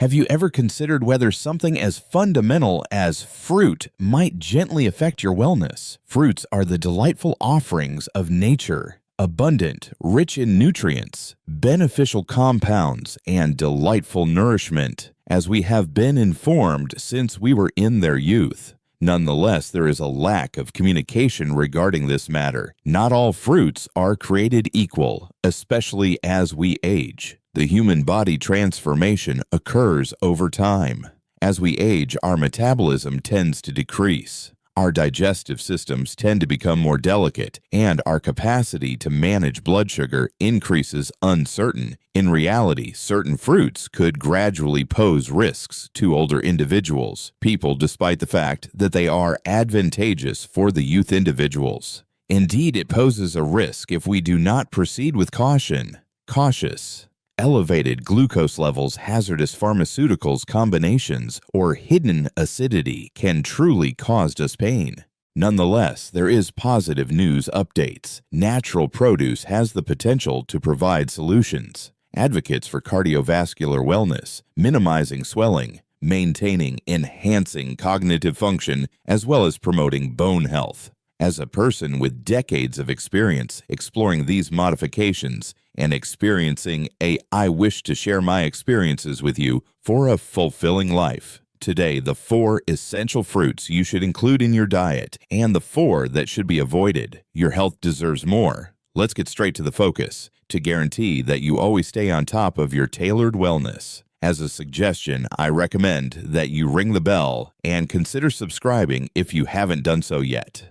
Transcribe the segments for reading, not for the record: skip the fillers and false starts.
Have you ever considered whether something as fundamental as fruit might gently affect your wellness? Fruits are the delightful offerings of nature, abundant, rich in nutrients, beneficial compounds, and delightful nourishment, as we have been informed since we were in their youth. Nonetheless, there is a lack of communication regarding this matter. Not all fruits are created equal, especially as we age. The human body transformation occurs over time. As we age, our metabolism tends to decrease. Our digestive systems tend to become more delicate, and our capacity to manage blood sugar increases uncertain. In reality, certain fruits could gradually pose risks to older individuals, despite the fact that they are advantageous for the youth individuals. Indeed, it poses a risk if we do not proceed with caution. Cautious. Elevated glucose levels, hazardous pharmaceuticals combinations, or hidden acidity can truly cause us pain. Nonetheless, there is positive news updates. Natural produce has the potential to provide solutions. Advocates for cardiovascular wellness, minimizing swelling, enhancing cognitive function, as well as promoting bone health. As a person with decades of experience exploring these modifications and experiencing I wish to share my experiences with you for a fulfilling life. Today, the 4 essential fruits you should include in your diet and the 4 that should be avoided. Your health deserves more. Let's get straight to the focus to guarantee that you always stay on top of your tailored wellness. As a suggestion, I recommend that you ring the bell and consider subscribing if you haven't done so yet.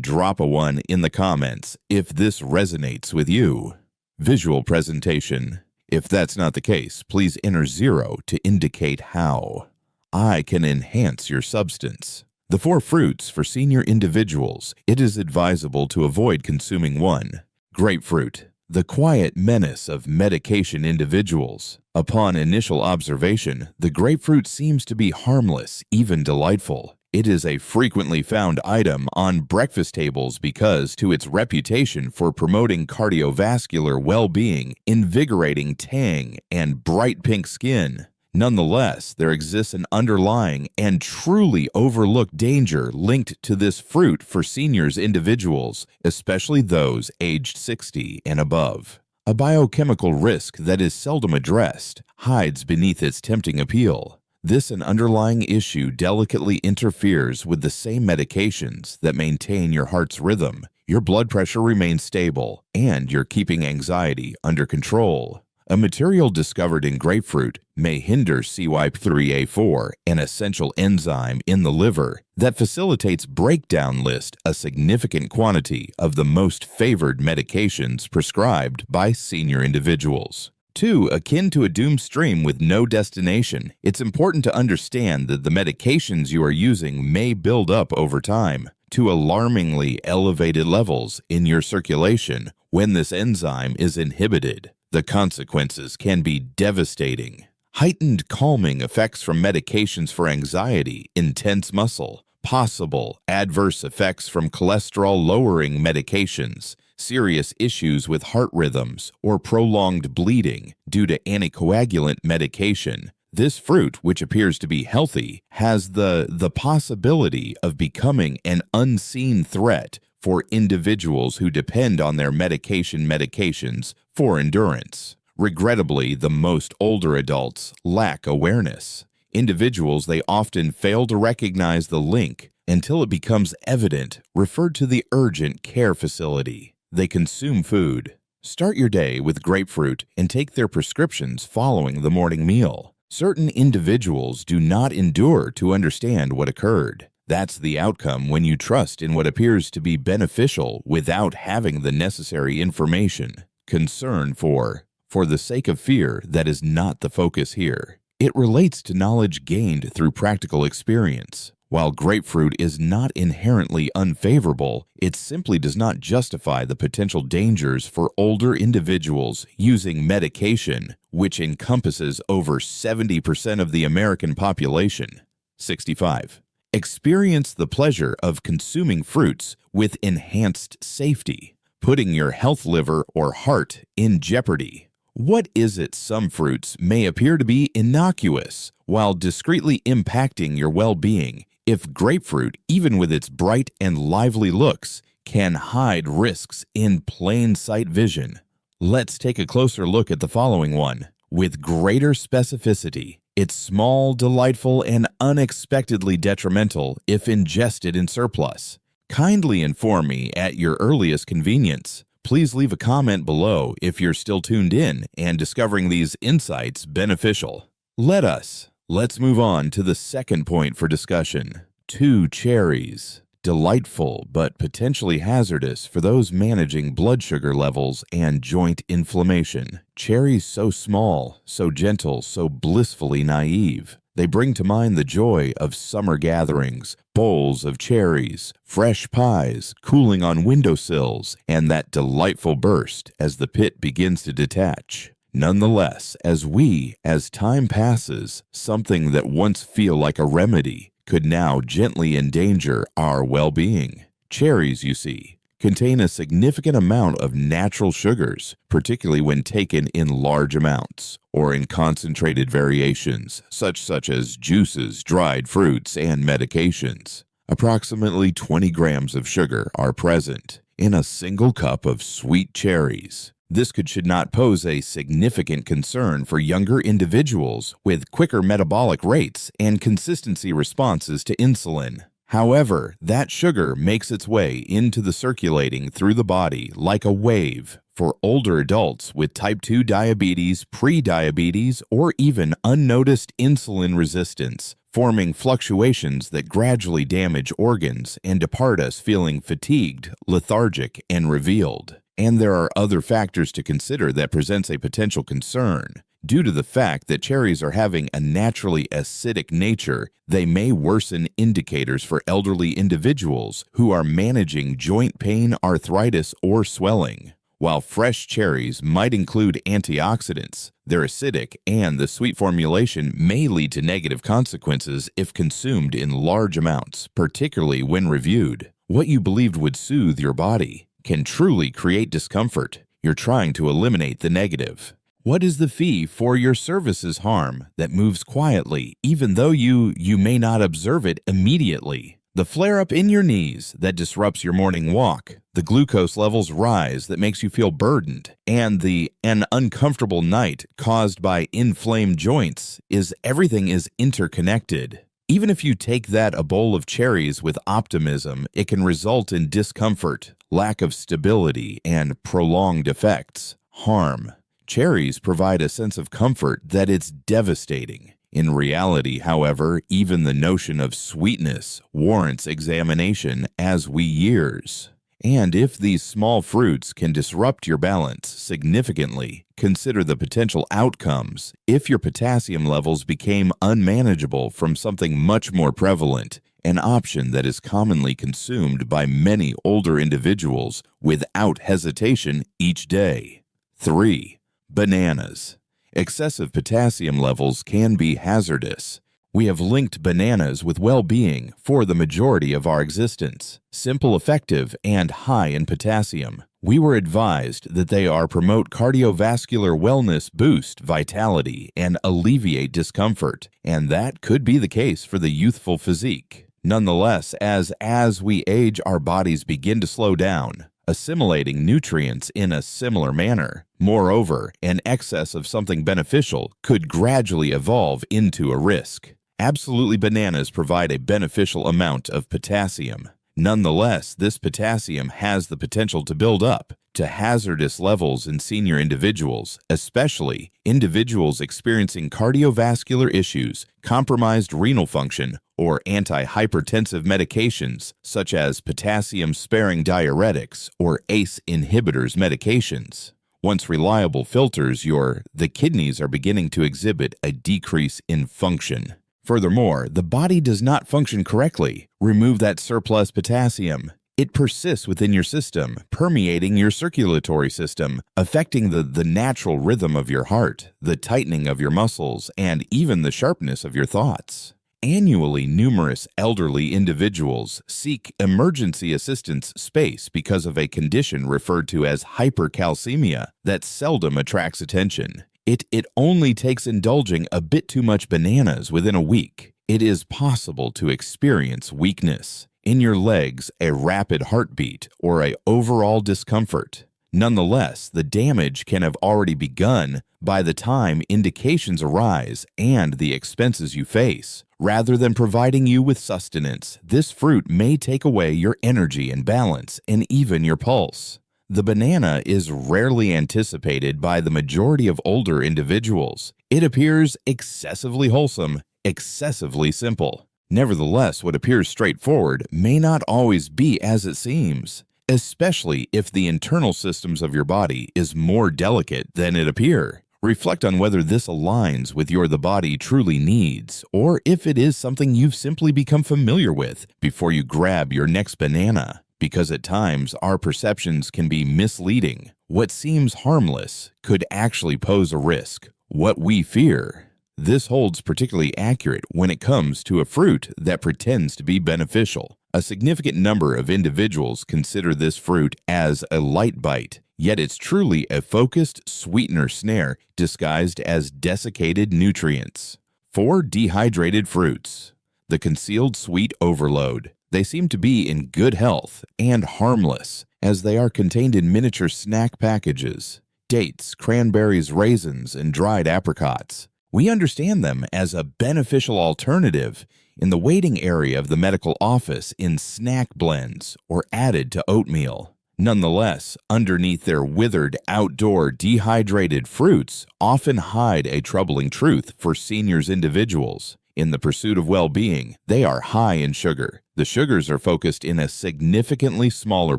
Drop a 1 in the comments if this resonates with you. Visual presentation. If that's not the case, please enter 0 to indicate how. I can enhance your substance. The 4 fruits for senior individuals. It is advisable to avoid consuming 1. Grapefruit. The quiet menace of medication individuals. Upon initial observation, the grapefruit seems to be harmless, even delightful. It is a frequently found item on breakfast tables because to its reputation for promoting cardiovascular well-being, invigorating tang, and bright pink skin. Nonetheless, there exists an underlying and truly overlooked danger linked to this fruit for seniors individuals, especially those aged 60 and above. A biochemical risk that is seldom addressed hides beneath its tempting appeal. This underlying issue delicately interferes with the same medications that maintain your heart's rhythm, your blood pressure remains stable, and you're keeping anxiety under control. A material discovered in grapefruit may hinder CYP3A4, an essential enzyme in the liver that facilitates breakdown list a significant quantity of the most favored medications prescribed by senior individuals. 2. Akin to a doomed stream with no destination, it's important to understand that the medications you are using may build up over time to alarmingly elevated levels in your circulation when this enzyme is inhibited. The consequences can be devastating. Heightened calming effects from medications for anxiety, intense muscle, possible adverse effects from cholesterol-lowering medications, serious issues with heart rhythms, or prolonged bleeding due to anticoagulant medication. This fruit, which appears to be healthy, has the possibility of becoming an unseen threat for individuals who depend on their medications for endurance. Regrettably, the most older adults lack awareness. Individuals, they often fail to recognize the link until it becomes evident, referred to the urgent care facility. They consume food. Start your day with grapefruit and take their prescriptions following the morning meal. Certain individuals do not endure to understand what occurred. That's the outcome when you trust in what appears to be beneficial without having the necessary information. Concern for the sake of fear, that is not the focus here. It relates to knowledge gained through practical experience. While grapefruit is not inherently unfavorable, it simply does not justify the potential dangers for older individuals using medication, which encompasses over 70% of the American population. 65. Experience the pleasure of consuming fruits with enhanced safety, putting your health, liver, or heart in jeopardy. What is it some fruits may appear to be innocuous while discreetly impacting your well-being, if grapefruit, even with its bright and lively looks, can hide risks in plain sight vision? Let's take a closer look at the following one. With greater specificity, it's small, delightful, and unexpectedly detrimental if ingested in surplus. Kindly inform me at your earliest convenience. Please leave a comment below if you're still tuned in and discovering these insights beneficial. Let's move on to the second point for discussion. 2 cherries. Delightful but potentially hazardous for those managing blood sugar levels and joint inflammation. Cherries so small, so gentle, so blissfully naive. They bring to mind the joy of summer gatherings, bowls of cherries, fresh pies, cooling on windowsills, and that delightful burst as the pit begins to detach. Nonetheless, as time passes, something that once feel like a remedy could now gently endanger our well-being. Cherries, you see, contain a significant amount of natural sugars, particularly when taken in large amounts or in concentrated variations, such as juices, dried fruits, and medications. Approximately 20 grams of sugar are present in a single cup of sweet cherries. This should not pose a significant concern for younger individuals with quicker metabolic rates and consistency responses to insulin. However, that sugar makes its way into the circulating through the body like a wave for older adults with type 2 diabetes, pre-diabetes, or even unnoticed insulin resistance, forming fluctuations that gradually damage organs and depart us feeling fatigued, lethargic, and revealed. And there are other factors to consider that presents a potential concern. Due to the fact that cherries are having a naturally acidic nature, they may worsen indicators for elderly individuals who are managing joint pain, arthritis, or swelling. While fresh cherries might include antioxidants, they're acidic, and the sweet formulation may lead to negative consequences if consumed in large amounts, particularly when reviewed. What you believed would soothe your body can truly create discomfort. You're trying to eliminate the negative. What is the fee for your services harm that moves quietly, even though you may not observe it immediately? The flare-up in your knees that disrupts your morning walk, the glucose levels rise that makes you feel burdened, and an uncomfortable night caused by inflamed joints. Everything is interconnected. Even if you take a bowl of cherries with optimism, it can result in discomfort, lack of stability, and prolonged effects. Harm. Cherries provide a sense of comfort that it's devastating. In reality, however, even the notion of sweetness warrants examination as we years. And if these small fruits can disrupt your balance significantly, consider the potential outcomes if your potassium levels became unmanageable from something much more prevalent, an option that is commonly consumed by many older individuals without hesitation each day. 3. Bananas. Excessive potassium levels can be hazardous. We have linked bananas with well-being for the majority of our existence. Simple, effective, and high in potassium. We were advised that they promote cardiovascular wellness, boost vitality, and alleviate discomfort, and that could be the case for the youthful physique. Nonetheless, as we age, our bodies begin to slow down, assimilating nutrients in a similar manner. Moreover, an excess of something beneficial could gradually evolve into a risk. Absolutely, bananas provide a beneficial amount of potassium. Nonetheless, this potassium has the potential to build up to hazardous levels in senior individuals, especially individuals experiencing cardiovascular issues, compromised renal function, or antihypertensive medications such as potassium-sparing diuretics or ACE inhibitors medications. Once reliable filters, the kidneys are beginning to exhibit a decrease in function. Furthermore, the body does not function correctly. Remove that surplus potassium. It persists within your system, permeating your circulatory system, affecting the natural rhythm of your heart, the tightening of your muscles, and even the sharpness of your thoughts. Annually, numerous elderly individuals seek emergency assistance space because of a condition referred to as hypercalcemia that seldom attracts attention. It only takes indulging a bit too much bananas within a week. It is possible to experience weakness in your legs, a rapid heartbeat, or an overall discomfort. Nonetheless, the damage can have already begun by the time indications arise and the expenses you face. Rather than providing you with sustenance, this fruit may take away your energy and balance and even your pulse. The banana is rarely anticipated by the majority of older individuals. It appears excessively wholesome, excessively simple. Nevertheless, what appears straightforward may not always be as it seems, especially if the internal systems of your body is more delicate than it appears. Reflect on whether this aligns with the body truly needs, or if it is something you've simply become familiar with before you grab your next banana, because at times our perceptions can be misleading. What seems harmless could actually pose a risk. What we fear. This holds particularly accurate when it comes to a fruit that pretends to be beneficial. A significant number of individuals consider this fruit as a light bite, yet it's truly a focused sweetener snare disguised as desiccated nutrients. 4 dehydrated fruits. The concealed sweet overload. They seem to be in good health and harmless, as they are contained in miniature snack packages. Dates, cranberries, raisins, and dried apricots. We understand them as a beneficial alternative in the waiting area of the medical office in snack blends or added to oatmeal. Nonetheless, underneath their withered outdoor dehydrated fruits often hide a troubling truth for seniors individuals. In the pursuit of well-being, they are high in sugar. The sugars are focused in a significantly smaller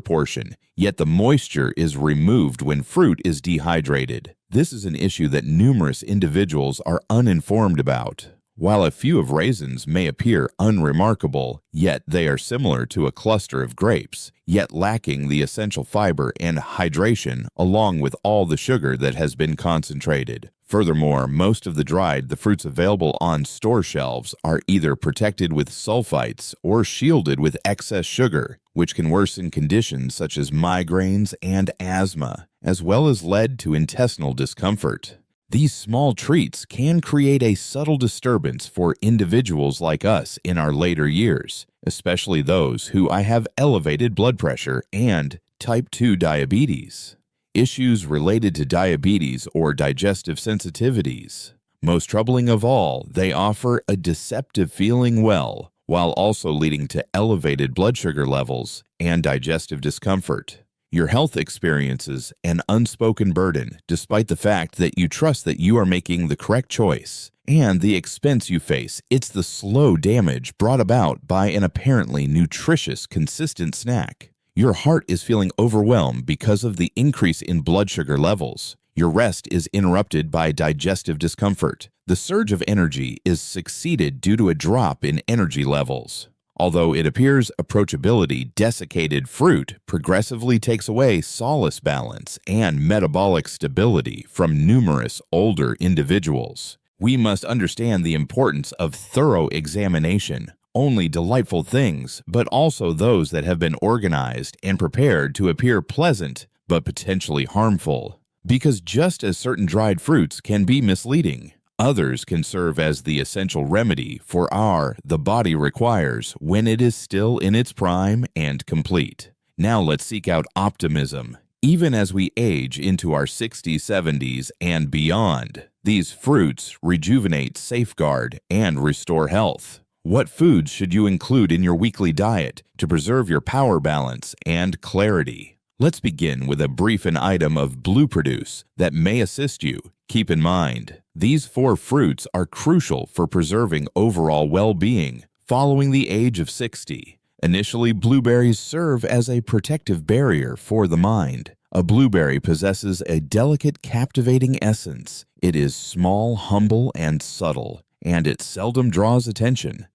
portion, yet the moisture is removed when fruit is dehydrated. This is an issue that numerous individuals are uninformed about. While a few of raisins may appear unremarkable, yet they are similar to a cluster of grapes, yet lacking the essential fiber and hydration along with all the sugar that has been concentrated. Furthermore, most of the fruits available on store shelves are either protected with sulfites or shielded with excess sugar, which can worsen conditions such as migraines and asthma, as well as lead to intestinal discomfort. These small treats can create a subtle disturbance for individuals like us in our later years, especially those who have elevated blood pressure and type 2 diabetes. Issues related to diabetes or digestive sensitivities. Most troubling of all, they offer a deceptive feeling well, while also leading to elevated blood sugar levels and digestive discomfort. Your health experiences an unspoken burden despite the fact that you trust that you are making the correct choice. And the expense you face, it's the slow damage brought about by an apparently nutritious, consistent snack. Your heart is feeling overwhelmed because of the increase in blood sugar levels. Your rest is interrupted by digestive discomfort. The surge of energy is succeeded due to a drop in energy levels. Although it appears approachability, desiccated fruit progressively takes away solace balance and metabolic stability from numerous older individuals. We must understand the importance of thorough examination. Only delightful things, but also those that have been organized and prepared to appear pleasant but potentially harmful. Because just as certain dried fruits can be misleading, others can serve as the essential remedy for the body requires when it is still in its prime and complete. Now let's seek out optimism. Even as we age into our 60s, 70s, and beyond, these fruits rejuvenate, safeguard, and restore health. What foods should you include in your weekly diet to preserve your power balance and clarity? Let's begin with a brief item of Blue Produce that may assist you. Keep in mind, these 4 fruits are crucial for preserving overall well-being following the age of 60. Initially, blueberries serve as a protective barrier for the mind. A blueberry possesses a delicate, captivating essence. It is small, humble, and subtle, and it seldom draws attention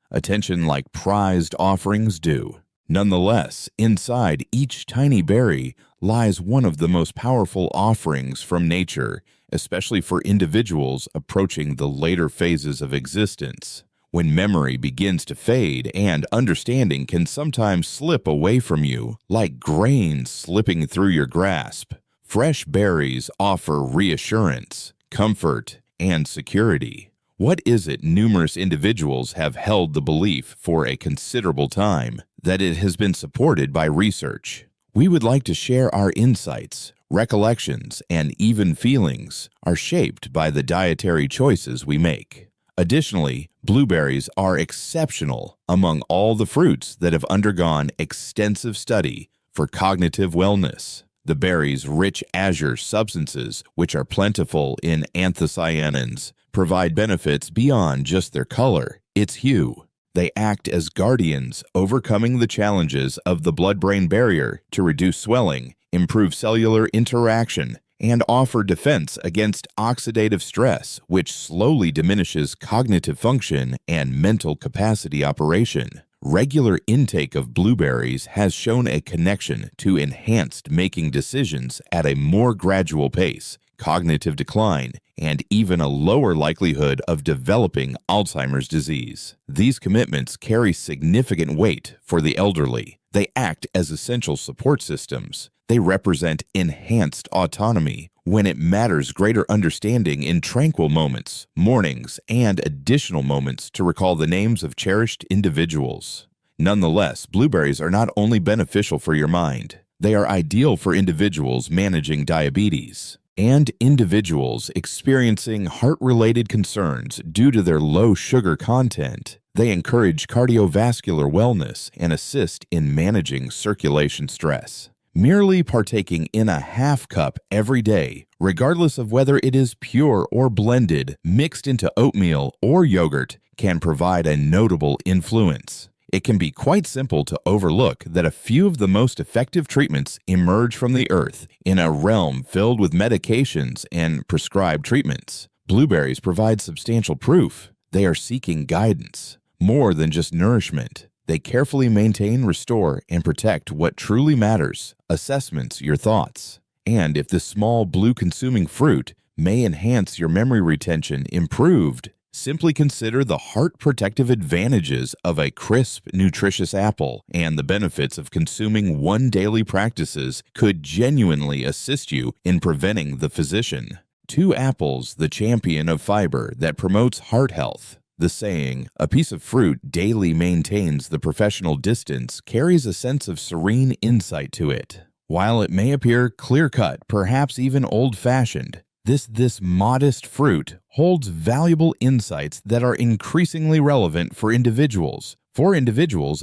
like prized offerings do. Nonetheless, inside each tiny berry lies one of the most powerful offerings from nature, especially for individuals approaching the later phases of existence. When memory begins to fade and understanding can sometimes slip away from you, like grains slipping through your grasp, fresh berries offer reassurance, comfort, and security. What is it numerous individuals have held the belief for a considerable time that it has been supported by research? We would like to share our insights, recollections, and even feelings are shaped by the dietary choices we make. Additionally, blueberries are exceptional among all the fruits that have undergone extensive study for cognitive wellness. The berries' rich azure substances, which are plentiful in anthocyanins, provide benefits beyond just their color, its hue. They act as guardians, overcoming the challenges of the blood-brain barrier to reduce swelling, improve cellular interaction, and offer defense against oxidative stress, which slowly diminishes cognitive function and mental capacity operation. Regular intake of blueberries has shown a connection to enhanced making decisions at a more gradual pace, cognitive decline, and even a lower likelihood of developing Alzheimer's disease. These commitments carry significant weight for the elderly. They act as essential support systems. They represent enhanced autonomy when it matters, greater understanding in tranquil moments, mornings, and additional moments to recall the names of cherished individuals. Nonetheless, blueberries are not only beneficial for your mind, they are ideal for individuals managing diabetes and individuals experiencing heart-related concerns due to their low sugar content. They encourage cardiovascular wellness and assist in managing circulation stress. Merely partaking in a half cup every day, regardless of whether it is pure or blended, mixed into oatmeal or yogurt, can provide a notable influence. It can be quite simple to overlook that a few of the most effective treatments emerge from the earth in a realm filled with medications and prescribed treatments. Blueberries provide substantial proof. They are seeking guidance, more than just nourishment. They carefully maintain, restore, and protect what truly matters, assessments your thoughts. And if this small blue-consuming fruit may enhance your memory retention improved, simply consider the heart-protective advantages of a crisp, nutritious apple, and the benefits of consuming one daily practices could genuinely assist you in preventing the physician. 2 apples, the champion of fiber that promotes heart health. The saying, "A piece of fruit daily maintains the professional distance," carries a sense of serene insight to it. While it may appear clear-cut, perhaps even old-fashioned, this modest fruit holds valuable insights that are increasingly relevant for individuals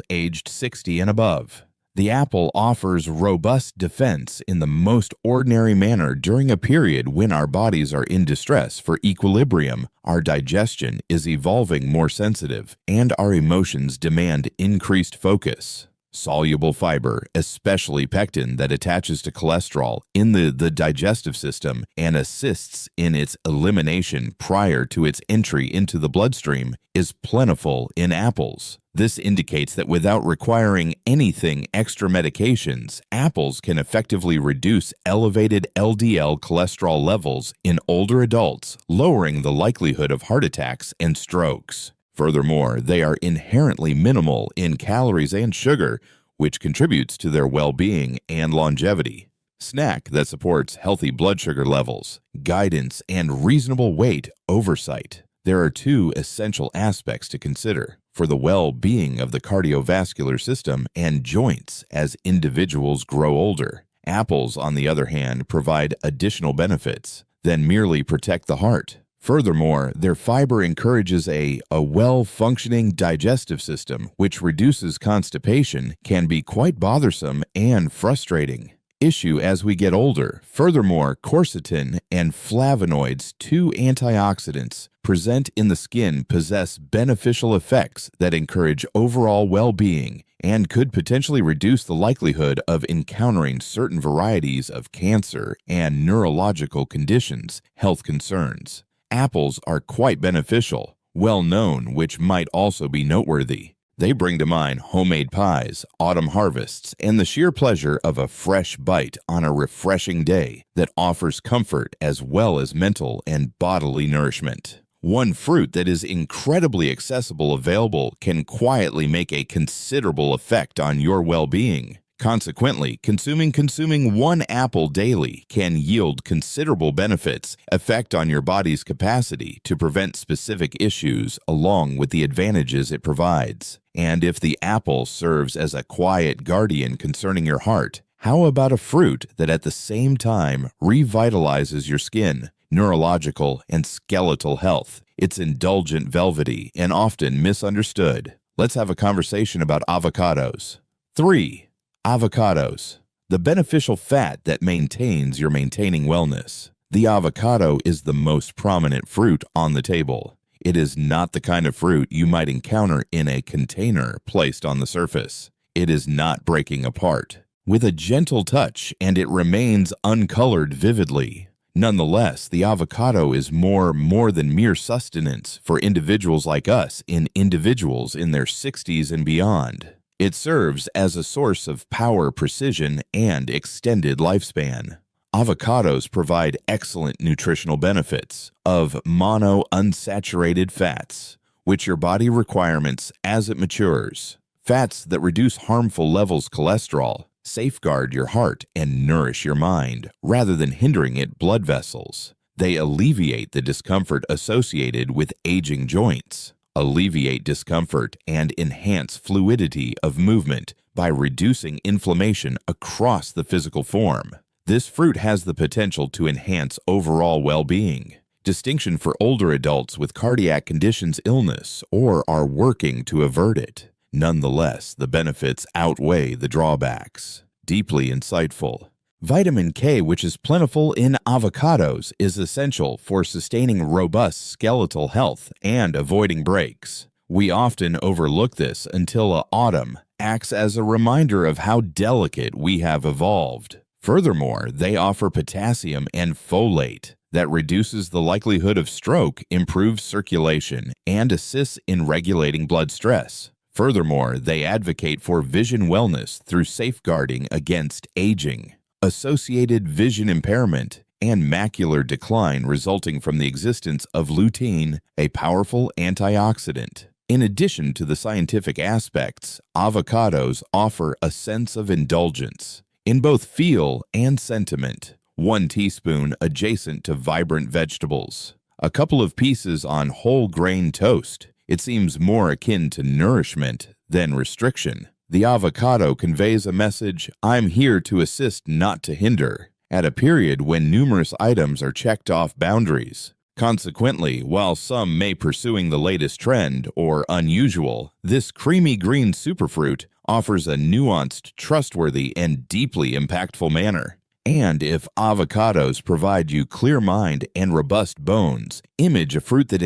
aged 60 and above. The apple offers robust defense in the most ordinary manner during a period when our bodies are in distress for equilibrium, our digestion is evolving more sensitive, and our emotions demand increased focus. Soluble fiber, especially pectin that attaches to cholesterol in the digestive system and assists in its elimination prior to its entry into the bloodstream, is plentiful in apples. This indicates that without requiring anything extra medications, apples can effectively reduce elevated LDL cholesterol levels in older adults, lowering the likelihood of heart attacks and strokes. Furthermore, they are inherently minimal in calories and sugar, which contributes to their well-being and longevity. Snack that supports healthy blood sugar levels, guidance, and reasonable weight oversight. There are 2 essential aspects to consider for the well-being of the cardiovascular system and joints as individuals grow older. Apples, on the other hand, provide additional benefits than merely protect the heart. Furthermore, their fiber encourages a well-functioning digestive system, which reduces constipation, can be quite bothersome and frustrating issue as we get older. Furthermore, quercetin and flavonoids, 2 antioxidants present in the skin, possess beneficial effects that encourage overall well-being and could potentially reduce the likelihood of encountering certain varieties of cancer and neurological conditions, health concerns. Apples are quite beneficial, well known, which might also be noteworthy. They bring to mind homemade pies, autumn harvests, and the sheer pleasure of a fresh bite on a refreshing day that offers comfort as well as mental and bodily nourishment. One fruit that is incredibly accessible available can quietly make a considerable effect on your well-being. Consequently, consuming one apple daily can yield considerable benefits, effect on your body's capacity to prevent specific issues along with the advantages it provides. And if the apple serves as a quiet guardian concerning your heart, how about a fruit that at the same time revitalizes your skin, neurological, and skeletal health? It's indulgent, velvety, and often misunderstood. Let's have a conversation about avocados. 3. Avocados, the beneficial fat that maintains your maintaining wellness. The avocado is the most prominent fruit on the table. It is not the kind of fruit you might encounter in a container placed on the surface. It is not breaking apart with a gentle touch, and it remains uncolored vividly. Nonetheless, the avocado is more than mere sustenance for individuals like us, individuals in their 60s and beyond. It serves as a source of power, precision, and extended lifespan. Avocados provide excellent nutritional benefits of monounsaturated fats, which your body requires as it matures. Fats that reduce harmful levels of cholesterol, safeguard your heart, and nourish your mind, rather than hindering its blood vessels. They alleviate the discomfort associated with aging joints, alleviate discomfort, and enhance fluidity of movement by reducing inflammation across the physical form. This fruit has the potential to enhance overall well-being. Distinction for older adults with cardiac conditions, illness, or are working to avert it. Nonetheless, the benefits outweigh the drawbacks. Deeply insightful. Vitamin K, which is plentiful in avocados, is essential for sustaining robust skeletal health and avoiding breaks. We often overlook this until autumn acts as a reminder of how delicate we have evolved. Furthermore, they offer potassium and folate that reduces the likelihood of stroke, improves circulation, and assists in regulating blood stress. Furthermore, they advocate for vision wellness through safeguarding against aging, associated vision impairment, and macular decline resulting from the existence of lutein, a powerful antioxidant. In addition to the scientific aspects, avocados offer a sense of indulgence in both feel and sentiment. 1 teaspoon adjacent to vibrant vegetables. A couple of pieces on whole grain toast. It seems more akin to nourishment than restriction. The avocado conveys a message, "I'm here to assist, not to hinder," at a period when numerous items are checked off boundaries. Consequently, while some may pursuing the latest trend or unusual, this creamy green superfruit offers a nuanced, trustworthy, and deeply impactful manner. And if avocados provide you clear mind and robust bones, image a fruit that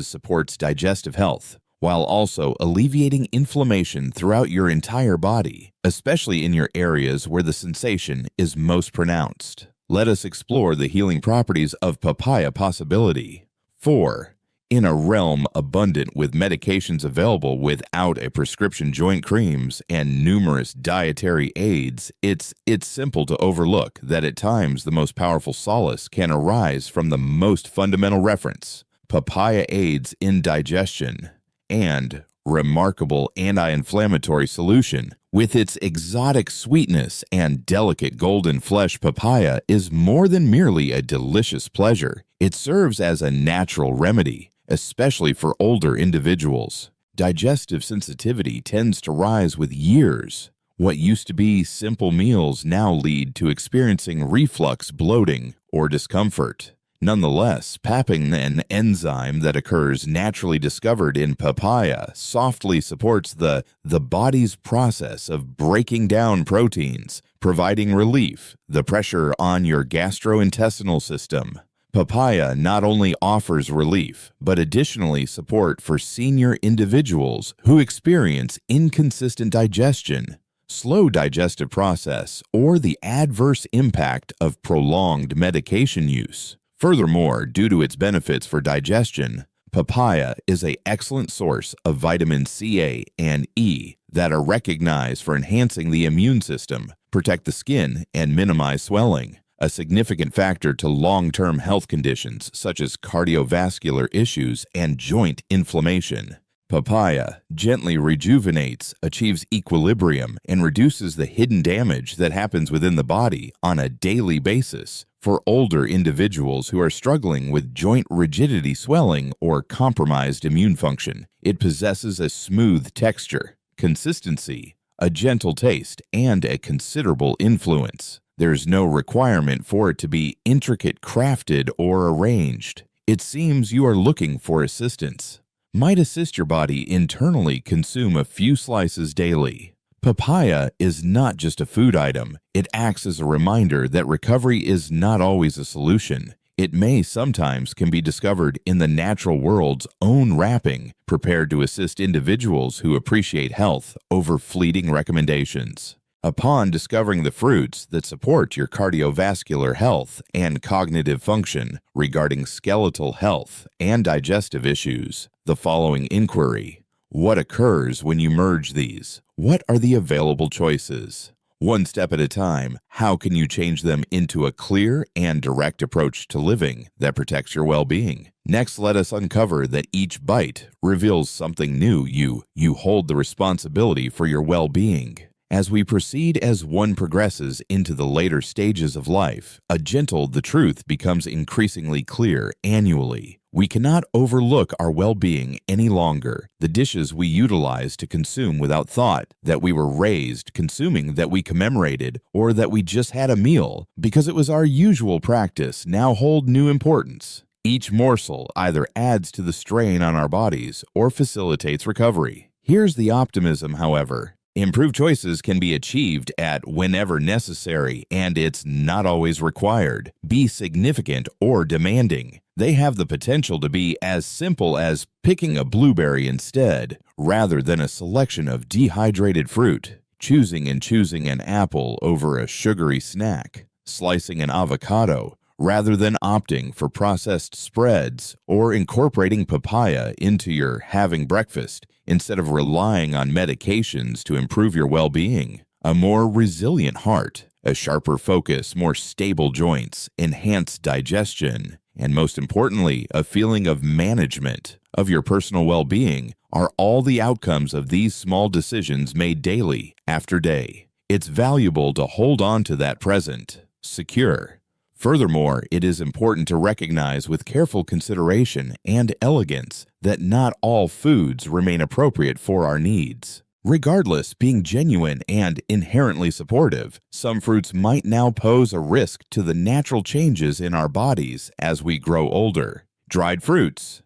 supports digestive health, while also alleviating inflammation throughout your entire body, especially in your areas where the sensation is most pronounced. Let us explore the healing properties of papaya possibility. 4. In a realm abundant with medications available without a prescription, joint creams, and numerous dietary aids, it's simple to overlook that at times the most powerful solace can arise from the most fundamental reference. Papaya aids in digestion and remarkable anti-inflammatory solution. With its exotic sweetness and delicate golden flesh, papaya is more than merely a delicious pleasure. It serves as a natural remedy, especially for older individuals. Digestive sensitivity tends to rise with years. What used to be simple meals now lead to experiencing reflux, bloating, or discomfort. Nonetheless, papain, an enzyme that occurs naturally discovered in papaya, softly supports the body's process of breaking down proteins, providing relief, the pressure on your gastrointestinal system. Papaya not only offers relief, but additionally support for senior individuals who experience inconsistent digestion, slow digestive process, or the adverse impact of prolonged medication use. Furthermore, due to its benefits for digestion, papaya is an excellent source of vitamin C, A, and E that are recognized for enhancing the immune system, protect the skin, and minimize swelling. a significant factor to long-term health conditions such as cardiovascular issues and joint inflammation. Papaya gently rejuvenates, achieves equilibrium, and reduces the hidden damage that happens within the body on a daily basis. For older individuals who are struggling with joint rigidity, swelling, or compromised immune function, it possesses a smooth texture, consistency, a gentle taste, and a considerable influence. There's no requirement for it to be intricate, crafted, or arranged. It seems you are looking for assistance. Might assist your body internally consume a few slices daily. Papaya is not just a food item. It acts as a reminder that recovery is not always a solution. It may sometimes can be discovered in the natural world's own wrapping, prepared to assist individuals who appreciate health over fleeting recommendations. Upon discovering the fruits that support your cardiovascular health and cognitive function regarding skeletal health and digestive issues, the following inquiry: what occurs when you merge these? What are the available choices? One step at a time, how can you change them into a clear and direct approach to living that protects your well-being? Next, let us uncover that each bite reveals something new. You hold the responsibility for your well-being. As we proceed, as one progresses into the later stages of life, the truth becomes increasingly clear annually. We cannot overlook our well-being any longer. The dishes we utilize to consume without thought, that we were raised consuming, that we commemorated, or that we just had a meal because it was our usual practice, now hold new importance. Each morsel either adds to the strain on our bodies or facilitates recovery. Here's the optimism, however. Improved choices can be achieved at whenever necessary, and it's not always required. Be significant or demanding. They have the potential to be as simple as picking a blueberry instead, rather than a selection of dehydrated fruit, choosing an apple over a sugary snack, slicing an avocado rather than opting for processed spreads, or incorporating papaya into your having breakfast instead of relying on medications to improve your well-being. A more resilient heart, a sharper focus, more stable joints, enhanced digestion, and most importantly, a feeling of management of your personal well-being are all the outcomes of these small decisions made daily after day. It's valuable to hold on to that present, secure. Furthermore, it is important to recognize with careful consideration and elegance that not all foods remain appropriate for our needs. Regardless, being genuine and inherently supportive, some fruits might now pose a risk to the natural changes in our bodies as we grow older. Dried fruits.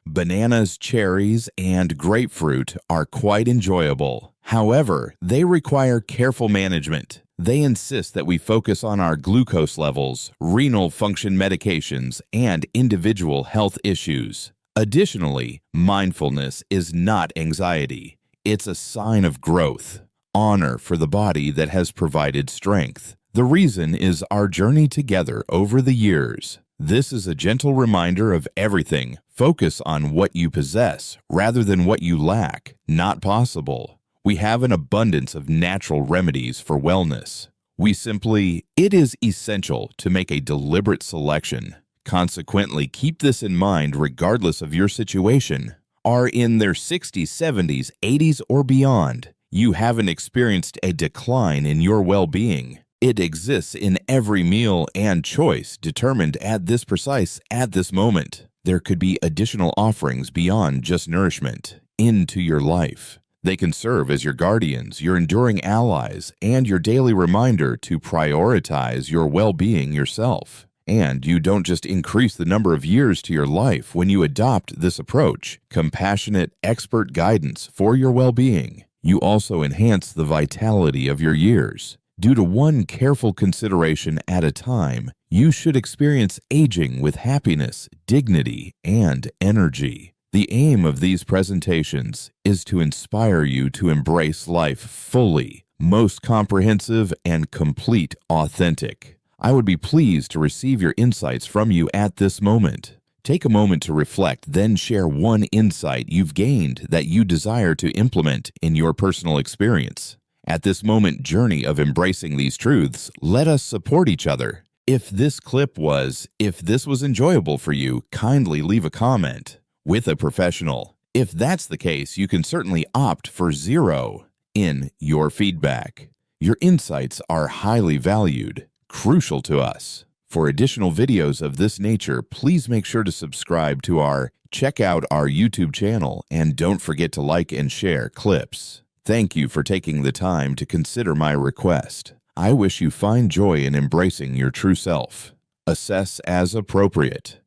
Bananas, cherries, and grapefruit are quite enjoyable. However, they require careful management. They insist that we focus on our glucose levels, renal function medications, and individual health issues. Additionally, mindfulness is not anxiety. It's a sign of growth, honor for the body that has provided strength. The reason is our journey together over the years. This is a gentle reminder of everything. Focus on what you possess rather than what you lack. Not possible. We have an abundance of natural remedies for wellness. It is essential to make a deliberate selection. Consequently, keep this in mind regardless of your situation. Are in their 60s, 70s, 80s, or beyond, you haven't experienced a decline in your well-being. It exists in every meal and choice determined at this moment. There could be additional offerings beyond just nourishment into your life. They can serve as your guardians, your enduring allies, and your daily reminder to prioritize your well-being yourself. And you don't just increase the number of years to your life when you adopt this approach, compassionate, expert guidance for your well-being. You also enhance the vitality of your years. Due to one careful consideration at a time, you should experience aging with happiness, dignity, and energy. The aim of these presentations is to inspire you to embrace life fully, most comprehensive and complete, authentic. I would be pleased to receive your insights from you at this moment. Take a moment to reflect, then share one insight you've gained that you desire to implement in your personal experience. At this journey of embracing these truths, let us support each other. If this was enjoyable for you, kindly leave a comment with a professional. If that's the case, you can certainly opt for 0 in your feedback. Your insights are highly valued, crucial to us. For additional videos of this nature, please make sure to subscribe to check out our YouTube channel, and don't forget to like and share clips. Thank you for taking the time to consider my request. I wish you find joy in embracing your true self. Assess as appropriate.